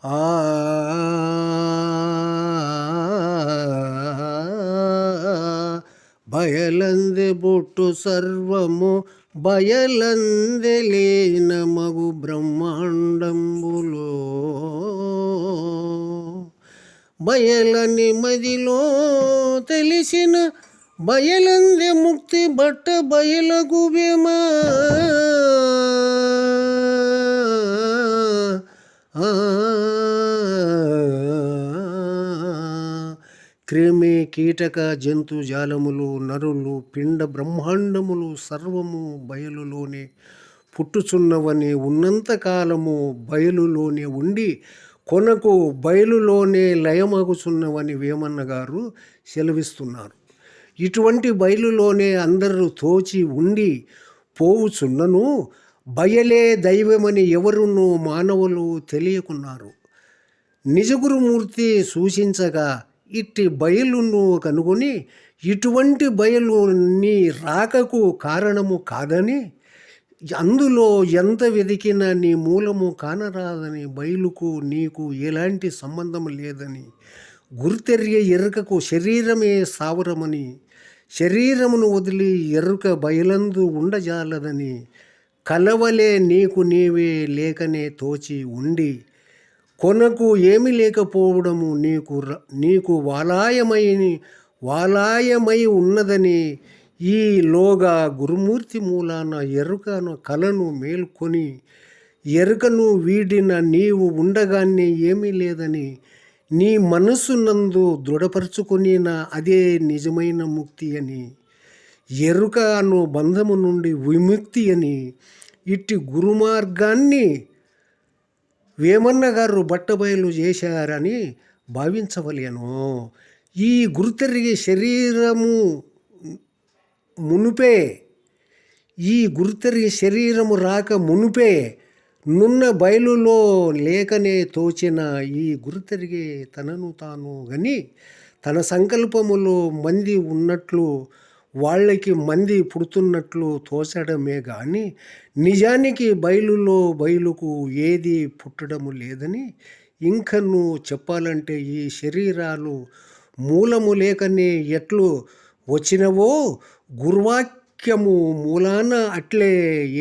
ఆ బయలందె బొట్టు సర్వము బయలందె లీన మగు బ్రహ్మాండంబులో బయలని మదిలో తెలిసిన బయలందె ముక్తి బట్ట బయలకు విమా క్రిమి కీటక జంతు జాలములు నరులు పిండ బ్రహ్మాండములు సర్వము బయలులోనే పుట్టుచున్నవని ఉన్నంతకాలము బయలులోనే ఉండి కొనకు బయలులోనే లయమగుచున్నవని వేమన్న గారు సెలవిస్తున్నారు. ఇటువంటి బయలులోనే అందరూ తోచి ఉండి పోవుచున్నను బయలే దైవమని ఎవరునూ మానవులు తెలియకున్నారు. నిజగురుమూర్తి సూచించగా ఇట్టి బయలును కనుగొని ఇటువంటి బయలు నీ రాకకు కారణము కాదని, అందులో ఎంత వెదికినా నీ మూలము కానరాదని, బయలుకు నీకు ఎలాంటి సంబంధం లేదని, గుర్తెరిగే ఎరుకకు శరీరమే సావరమని, శరీరమును వదిలి ఎరుక బయలందు ఉండజాలదని, కలవలే నీకు నీవే లేకనే తోచి ఉండి కొనకు ఏమి లేకపోవడము నీకు వాలాయమై ఉన్నదని ఈలోగా గురుమూర్తి మూలాన ఎరుకను కలను మేల్కొని ఎరుకను వీడిన నీవు ఉండగానే ఏమీ లేదని నీ మనస్సునందు దృఢపరుచుకొనిన అదే నిజమైన ముక్తి అని, ఎరుక అను బంధము నుండి విముక్తి అని, ఇట్టి గురుమార్గాన్ని వేమన్న గారు బట్టబయలు చేశారని భావించవలేను. ఈ గుర్తెరిగే శరీరము మునుపే, ఈ గుర్తెరిగే శరీరము రాక మునుపే నున్న బయలులో లేకనే తోచిన ఈ గుర్తెరిగే తనను తాను గని తన సంకల్పములో మంది ఉన్నట్లు వాళ్ళకి మంది పుడుతున్నట్లు తోచడమే గాని నిజానికి బయలుకు ఏది పుట్టడము లేదని ఇంకను చెప్పాలంటే ఈ శరీరాలు మూలము లేకనే ఎట్లు వచ్చినవో గురువాక్యము మూలాన అట్లే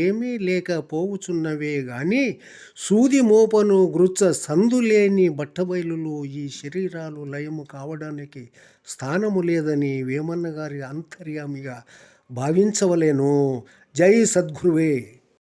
ఏమీ లేకపోవచ్చున్నవే గాని సూది మోపను గృచ్చ సందులేని బట్టబయలులో ఈ శరీరాలు లయము కావడానికి స్థానము లేదని వేమన్న గారి అంతర్యామిగా భావించవలేను. జై సద్గురువే.